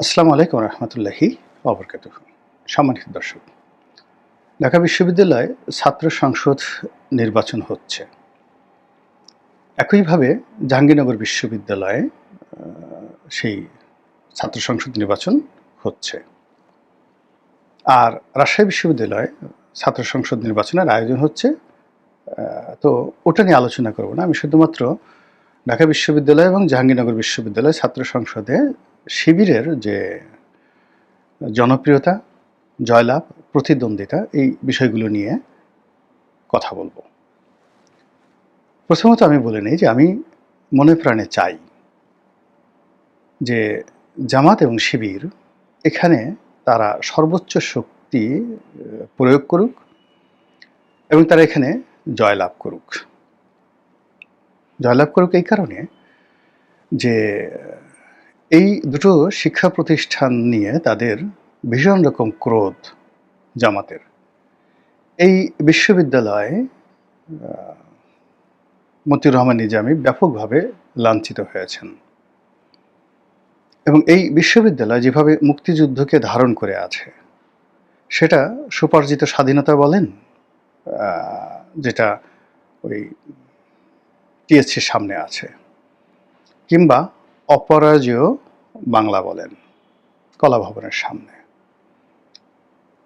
আসসালামু আলাইকুম রহমতুল্লাহি ওয়া বারাকাতুহু। সম্মানিত দর্শক, ঢাকা বিশ্ববিদ্যালয়ে ছাত্র সংসদ নির্বাচন হচ্ছে। একইভাবে জাহাঙ্গীরনগর বিশ্ববিদ্যালয়ে সেই ছাত্র সংসদ নির্বাচন হচ্ছে। আর রাজশাহী বিশ্ববিদ্যালয়ে ছাত্র সংসদ নির্বাচনের আয়োজন হচ্ছে। তো ওটা নিয়ে আলোচনা করব না। আমি শুধুমাত্র ঢাকা বিশ্ববিদ্যালয় এবং জাহাঙ্গীরনগর বিশ্ববিদ্যালয় ছাত্র সংসদে শিবিরের যে জনপ্রিয়তা, জয়লাভ, প্রতিদ্বন্দ্বিতা এই বিষয়গুলো নিয়ে কথা বলবো। প্রথমত আমি বলে নিই যে আমি মনে প্রাণে চাই যে জামাত এবং শিবির এখানে তারা সর্বোচ্চ শক্তি প্রয়োগ করুক এবং তারা এখানে জয়লাভ করুক। জয়লাভ করুক এই কারণে যে এই দুটো শিক্ষা প্রতিষ্ঠান নিয়ে তাদের ভীষণ রকম ক্রোধ জামাতের। এই বিশ্ববিদ্যালয়ে মতিউর রহমান নিজামী ব্যাপকভাবে লাঞ্ছিত হয়েছেন এবং এই বিশ্ববিদ্যালয় যেভাবে মুক্তিযুদ্ধকে ধারণ করে আছে সেটা সুপার্জিত স্বাধীনতা বলেন, যেটা ওই টিএসসির সামনে আছে, কিংবা অপরাজেয় বাংলা বলেন কলা ভবনের সামনে।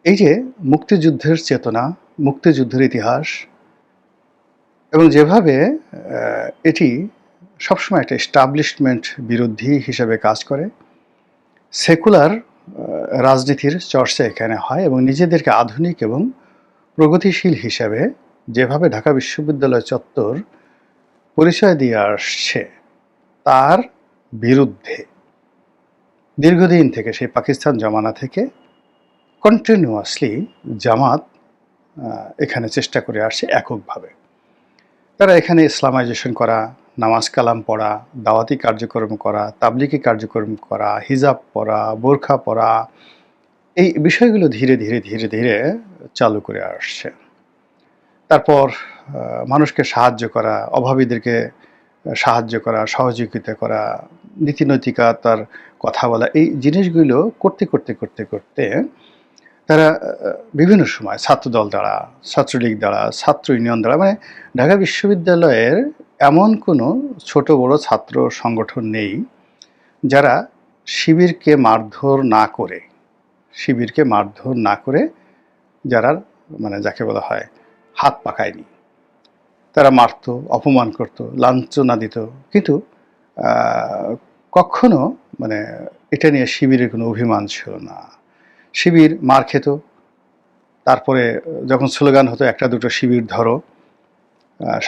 এই যে মুক্তিযুদ্ধের চেতনা, মুক্তিযুদ্ধের ইতিহাস এবং যেভাবে এটি সবসময় একটা এস্টাবলিশমেন্ট বিরোধী হিসেবে কাজ করে, সেকুলার রাজনীতির চর্চা এখানে হয় এবং নিজেদেরকে আধুনিক এবং প্রগতিশীল হিসেবে যেভাবে ঢাকা বিশ্ববিদ্যালয় চত্বর পরিচয় দিয়ে আসছে তার বিরুদ্ধে দীর্ঘদিন থেকে, সেই পাকিস্তান জমানা থেকে কন্টিনিউয়াসলি জামাত এখানে চেষ্টা করে আসছে এককভাবে। তারা এখানে ইসলামাইজেশন করা, নামাজ কালাম পড়া, দাওয়াতি কার্যক্রম করা, তাবলিগি কার্যক্রম করা, হিজাব পরা, বোরখা পরা, এই বিষয়গুলো ধীরে ধীরে ধীরে ধীরে চালু করে আসছে। তারপর মানুষকে সাহায্য করা, অভাবীদেরকে সাহায্য করা, সহযোগিতা করা, নীতিনৈতিকতার কথা বলা, এই জিনিসগুলো করতে করতে করতে করতে তারা বিভিন্ন সময় ছাত্রদল দ্বারা, ছাত্রলীগ দ্বারা, ছাত্র ইউনিয়ন দ্বারা, মানে ঢাকা বিশ্ববিদ্যালয়ের এমন কোনো ছোট বড় ছাত্র সংগঠন নেই যারা শিবিরকে মারধর না করে যারা, মানে যাকে বলা হয়, হাত পাকায়নি। তারা মারত, অপমান করত, লাঞ্ছনা দিত, কিন্তু কখনো মানে এটা নিয়ে শিবিরের কোনো অভিমান ছিল না। শিবির মার খেত, তারপরে যখন স্লোগান হতো একটা দুটো শিবির ধরো,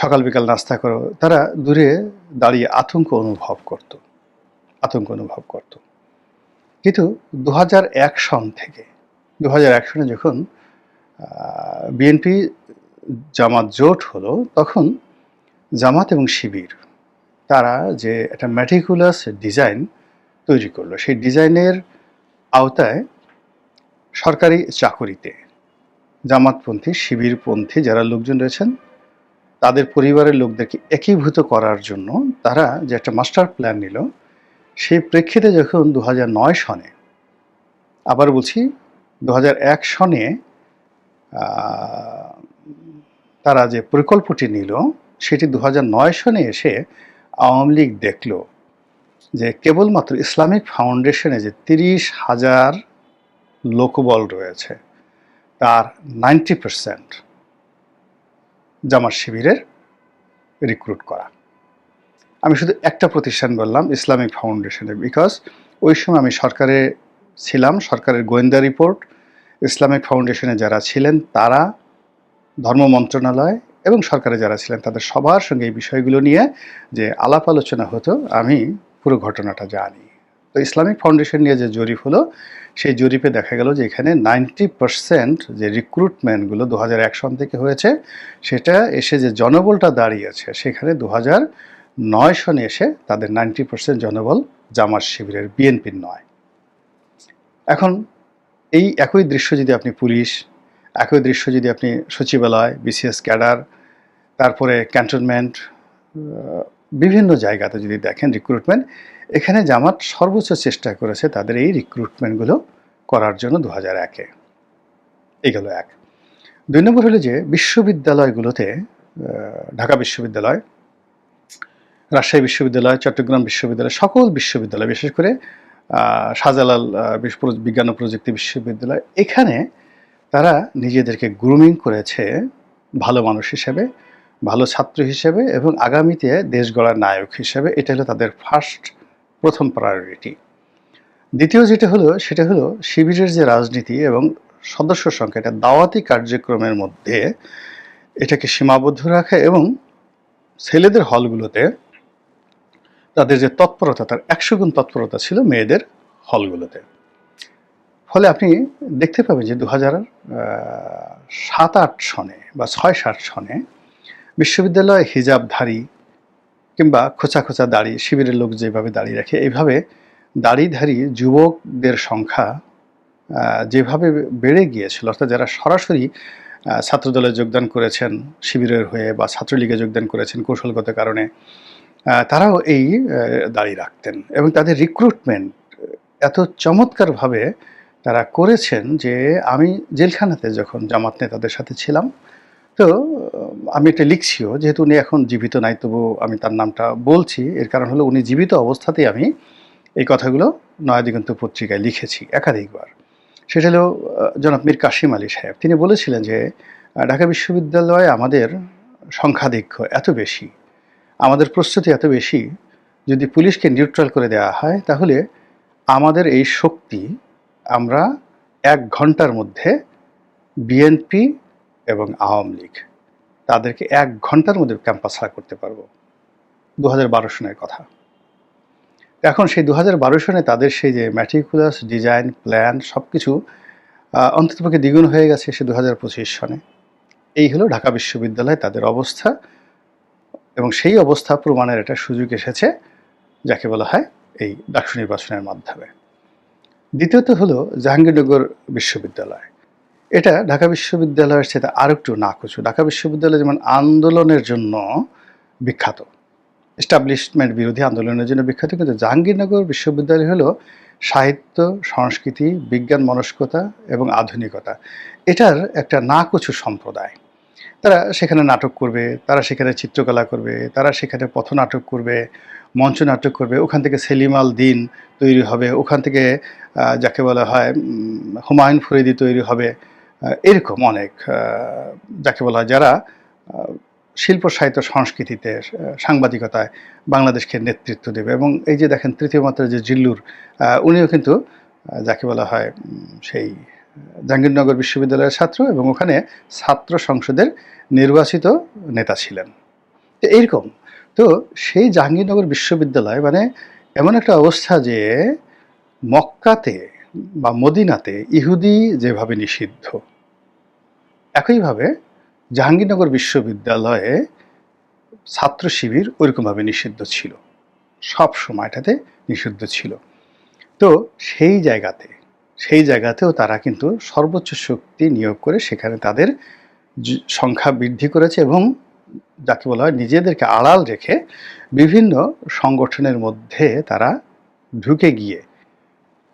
সকাল বিকাল নাস্তা করো, তারা দূরে দাঁড়িয়ে আতঙ্ক অনুভব করত। কিন্তু 2001 সন থেকে 2001 সনে যখন বিএনপি জামাত জোট হলো, তখন জামাত এবং শিবির তারা যে একটা ম্যাটিকুলাস ডিজাইন তৈরি করলো, সেই ডিজাইনের আওতায় সরকারি চাকুরিতে জামাতপন্থী, শিবিরপন্থী যারা লোকজন রয়েছেন তাদের পরিবারের লোকদেরকে একীভূত করার জন্য তারা যে একটা মাস্টার প্ল্যান নিল, সেই প্রেক্ষিতে যখন 2009 সনে, আবার বলছি 2001 সনে তারা যে প্রকল্পটি নিল, সেটি 2009 সনে এসে আওয়ামী লীগ দেখল যে কেবলমাত্র ইসলামিক ফাউন্ডেশনে যে 30,000 লোকবল রয়েছে তার 90% জামাত শিবিরের রিক্রুট করা। আমি শুধু একটা প্রতিষ্ঠান বললাম, ইসলামিক ফাউন্ডেশনে, বিকজ ওই সময় আমি সরকারে ছিলাম, সরকারের গোয়েন্দা রিপোর্ট, ইসলামিক ফাউন্ডেশনে যারা ছিলেন তারা, ধর্ম মন্ত্রণালয় এবং সরকারে যারা ছিলেন তাদের সবার সঙ্গে এই বিষয়গুলো নিয়ে যে আলাপ আলোচনা হতো, আমি পুরো ঘটনাটা জানি। তো ইসলামিক ফাউন্ডেশন নিয়ে যে জরিপ হলো, সেই জরিপে দেখা গেল যে এখানে 90% যে রিক্রুটমেন্টগুলো 2001 সন থেকে হয়েছে, সেটা এসে যে জনবলটা দাঁড়িয়েছে সেখানে 2009 সনে এসে তাদের 90% জনবল জামাত শিবিরের, বিএনপির নয়। এখন এই একই দৃশ্য যদি আপনি পুলিশ, একই দৃশ্য যদি আপনি সচিবালয়, বিসিএস ক্যাডার, তারপরে ক্যান্টনমেন্ট, বিভিন্ন জায়গাতে যদি দেখেন রিক্রুটমেন্ট, এখানে জামাত সর্বোচ্চ চেষ্টা করেছে তাদের এই রিক্রুটমেন্টগুলো করার জন্য 2001-এ। এই গেল এক। 2 নম্বর হলো যে বিশ্ববিদ্যালয়গুলোতে ঢাকা বিশ্ববিদ্যালয়, রাজশাহী বিশ্ববিদ্যালয়, চট্টগ্রাম বিশ্ববিদ্যালয়, সকল বিশ্ববিদ্যালয়, বিশেষ করে শাহজালাল বিজ্ঞান ও প্রযুক্তি বিশ্ববিদ্যালয়, এখানে তারা নিজেদেরকে গ্রুমিং করেছে ভালো মানুষ হিসেবে, ভালো ছাত্র হিসেবে এবং আগামীতে দেশ গড়ার নায়ক হিসেবে। এটা হলো তাদের প্রথম প্রায়োরিটি। দ্বিতীয় যেটা হলো সেটা হলো শিবিরের যে রাজনীতি এবং সদস্য সংখ্যা, এটা দাওয়াতি কার্যক্রমের মধ্যে এটাকে সীমাবদ্ধ রাখা এবং ছেলেদের হলগুলোতে তাদের যে তৎপরতা, তার 100 গুণ তৎপরতা ছিল মেয়েদের হলগুলোতে। ফলে আপনি দেখতে পাবেন যে 2007-8 সনে বা 6-7 সনে বিশ্ববিদ্যালয়ে হিজাবধারী কিংবা খোঁচা খোঁচা দাড়ি, শিবিরের লোক যেভাবে দাড়ি রাখে, এইভাবে দাড়িধারী যুবকদের সংখ্যা যেভাবে বেড়ে গিয়েছিল, অর্থাৎ যারা সরাসরি ছাত্রদলে যোগদান করেছেন শিবিরের হয়ে বা ছাত্রলীগে যোগদান করেছেন কৌশলগত কারণে, তারাও এই দাড়ি রাখতেন এবং তাদের রিক্রুটমেন্ট এত চমৎকারভাবে তারা করেছেন যে আমি জেলখানাতে যখন জামাত নেতাদের সাথে ছিলাম, তো আমি এটা লিখছিও, যেহেতু উনি এখন জীবিত নাই তবু আমি তার নামটা বলছি, এর কারণ হলো উনি জীবিত অবস্থাতেই আমি এই কথাগুলো নয়াদিগন্ত পত্রিকায় লিখেছি একাধিকবার। সেটা হলো জনাব মীর কাসিম আলী সাহেব। তিনি বলেছিলেন যে ঢাকা বিশ্ববিদ্যালয়ে আমাদের সংখ্যাধিক্য এত বেশি, আমাদের প্রস্তুতি এত বেশি, যদি পুলিশকে নিউট্রাল করে দেওয়া হয় তাহলে আমাদের এই শক্তি আমরা 1 ঘন্টার মধ্যে বিএনপি এবং আওয়ামী লীগ তাদেরকে 1 ঘন্টার মধ্যে ক্যাম্পাস ছাড়া করতে পারবো। 2012 সনের কথা। এখন সেই 2012 সনে তাদের সেই যে ম্যাট্রিকুলাস ডিজাইন প্ল্যান সব কিছু অন্ততপক্ষে দ্বিগুণ হয়ে গেছে সে 2025 সনে। এই হলো ঢাকা বিশ্ববিদ্যালয়ে তাদের অবস্থা এবং সেই অবস্থা প্রমাণের একটা সুযোগ এসেছে যাকে বলা হয় এই ডাকসু নির্বাচনের মাধ্যমে। দ্বিতীয়ত হলো জাহাঙ্গীরনগর বিশ্ববিদ্যালয়। এটা ঢাকা বিশ্ববিদ্যালয়ের সাথে আর একটু নাকুচু। ঢাকা বিশ্ববিদ্যালয় যেমন আন্দোলনের জন্য বিখ্যাত, এস্টাবলিশমেন্ট বিরোধী আন্দোলনের জন্য বিখ্যাত, কিন্তু জাহাঙ্গীরনগর বিশ্ববিদ্যালয় হলো সাহিত্য, সংস্কৃতি, বিজ্ঞান মনস্কতা এবং আধুনিকতা, এটার একটা নাকুচু সম্প্রদায়। তারা সেখানে নাটক করবে, তারা সেখানে চিত্রকলা করবে, তারা সেখানে পথনাটক করবে, মঞ্চনাটক করবে, ওখান থেকে সেলিম আল দিন তৈরি হবে, ওখান থেকে যাকে বলা হয় হুমায়ুন ফরিদি তৈরি হবে, এরকম অনেক যাকে বলা হয় যারা শিল্প সাহিত্য সংস্কৃতিতে সাংবাদিকতায় বাংলাদেশকে নেতৃত্ব দেবে। এবং এই যে দেখেন তৃতীয় মাত্রার যে জিল্লুর, উনিও কিন্তু যাকে বলা হয় সেই জাহাঙ্গীরনগর বিশ্ববিদ্যালয়ের ছাত্র এবং ওখানে ছাত্র সংসদের নির্বাচিত নেতা ছিলেন। তো এইরকম, তো সেই জাহাঙ্গীরনগর বিশ্ববিদ্যালয় মানে এমন একটা অবস্থা যে মক্কাতে বা মদিনাতে ইহুদি যেভাবে নিষিদ্ধ, একইভাবে জাহাঙ্গীরনগর বিশ্ববিদ্যালয়ে ছাত্র শিবির ওইরকমভাবে নিষিদ্ধ ছিল, সব সময়টাতে নিষিদ্ধ ছিল। তো সেই জায়গাতেও তারা কিন্তু সর্বোচ্চ শক্তি নিয়োগ করে সেখানে তাদের সংখ্যা বৃদ্ধি করেছে এবং যাকে বলা হয় নিজেদেরকে আড়াল রেখে বিভিন্ন সংগঠনের মধ্যে তারা ঢুকে গিয়ে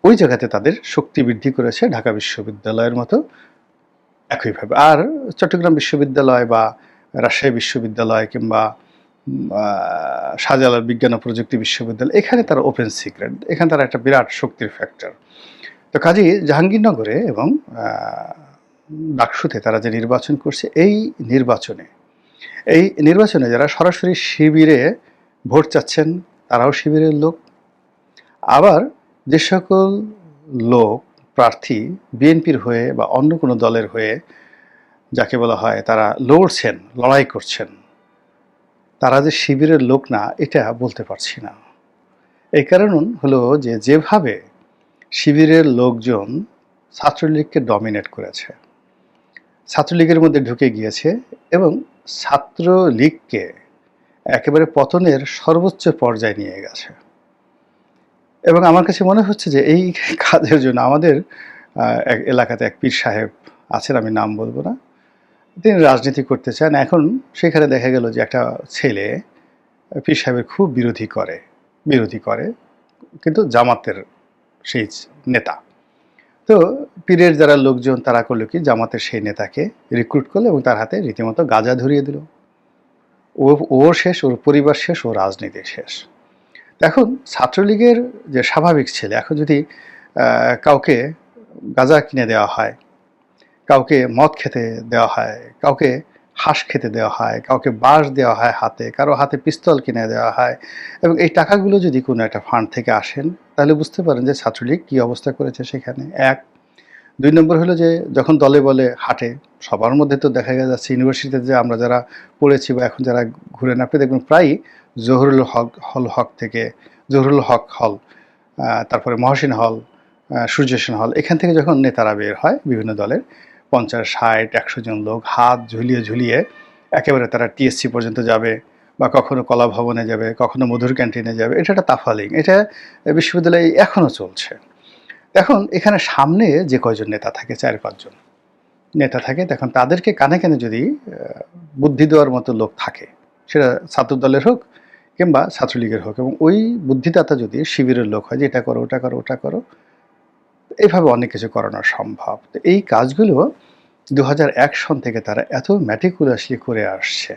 ওই জায়গাতে তাদের শক্তি বৃদ্ধি করেছে ঢাকা বিশ্ববিদ্যালয়ের মতো একইভাবে। আর চট্টগ্রাম বিশ্ববিদ্যালয় বা রাজশাহী বিশ্ববিদ্যালয় কিংবা শাহজালাল বিজ্ঞান ও প্রযুক্তি বিশ্ববিদ্যালয়, এখানে তারা ওপেন সিক্রেট, এখানে তারা একটা বিরাট শক্তির ফ্যাক্টর। তো কাজেই জাহাঙ্গীরনগরে এবং ডাকসুতে তারা যে নির্বাচন করছে, এই নির্বাচনে যারা সরাসরি শিবিরে ভোট চাচ্ছেন তারাও শিবিরের লোক, আবার যে সকল লোক প্রার্থী বিএনপির হয়ে বা অন্য কোনো দলের হয়ে যাকে বলা হয় তারা লড়ছেন, লড়াই করছেন, তারা যে শিবিরের লোক না এটা বলতে পারছি না। এই কারণ হলো যে যেভাবে শিবিরের লোকজন ছাত্রলীগকে ডমিনেট করেছে, ছাত্রলীগের মধ্যে ঢুকে গিয়েছে এবং ছাত্রলীগকে একেবারে পতনের সর্বোচ্চ পর্যায়ে নিয়ে গেছে। এবং আমার কাছে মনে হচ্ছে যে এই কাজের জন্য আমাদের এক এলাকাতে এক পীর সাহেব আছেন, আমি নাম বলবো না, তিনি রাজনীতি করতে চান। এখন সেখানে দেখা গেল যে একটা ছেলে পীর সাহেবের খুব বিরোধী করে, কিন্তু জামাতের সেই নেতা। তো পীরের যারা লোকজন তারা করলো কি, জামাতের সেই নেতাকে রিক্রুট করলো এবং তার হাতে রীতিমতো গাঁজা ধরিয়ে দিল। ও শেষ, ওর পরিবার শেষ, ও রাজনীতি শেষ। এখন ছাত্রলীগের যে স্বাভাবিক ছেলে, এখন যদি কাউকে গাঁজা কিনে দেওয়া হয়, কাউকে মদ খেতে দেওয়া হয়, কাউকে হাঁস খেতে দেওয়া হয়, কাউকে বাঁশ দেওয়া হয় হাতে, কারো হাতে পিস্তল কিনে দেওয়া হয়, এবং এই টাকাগুলো যদি কোনো একটা ফান্ড থেকে আসেন, তাহলে বুঝতে পারেন যে ছাত্রলীগ কী অবস্থা করেছে সেখানে। এক, দুই নম্বর হলো যে যখন দলে বলে হাঁটে, সবার মধ্যে তো দেখা যাচ্ছে ইউনিভার্সিটিতে যে আমরা যারা পড়েছি বা এখন যারা ঘুরেন, আপনি দেখবেন প্রায়ই জহুরুল হক থেকে, জহুরুল হক হল, তারপরে মহসিন হল, সূর্য সেন হল, এখান থেকে যখন নেতারা বের হয় বিভিন্ন দলের 50, 60, 100 জন লোক হাত ঝুলিয়ে একেবারে তারা টিএসসি পর্যন্ত যাবে, বা কখনো কলা ভবনে যাবে, কখনো মধুর ক্যান্টিনে যাবে। এটা একটা তাফালিং, এটা বিশ্ববিদ্যালয়ে এখনও চলছে। এখন এখানে সামনে যে কয়জন নেতা থাকে, 4-5 জন নেতা থাকে, তখন তাদেরকে কানে কানে যদি বুদ্ধি দেওয়ার মতো লোক থাকে, সেটা ছাত্র দলের হোক কিংবা ছাত্রলীগের হোক, এবং ওই বুদ্ধিদাতা যদি শিবিরের লোক হয় যে এটা করো, ওটা করো, ওটা করো, এইভাবে অনেক কিছু করানো সম্ভব। তো এই কাজগুলো 2001 সন থেকে তারা এত ম্যাটিকুলাসলি করে আসছে,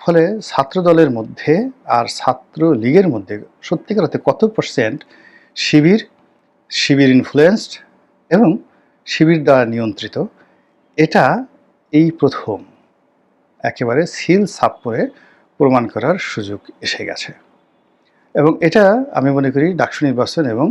ফলে ছাত্র দলের মধ্যে আর ছাত্র লীগের মধ্যে সত্যিকার অর্থে কত % শিবির ইনফ্লুয়েন্সড এবং শিবির দ্বারা নিয়ন্ত্রিত, এটা এই প্রথম একেবারে সিল সাপ করে প্রমাণ করার সুযোগ এসে গেছে। এবং এটা আমি মনে করি ডাকসু নির্বাচন এবং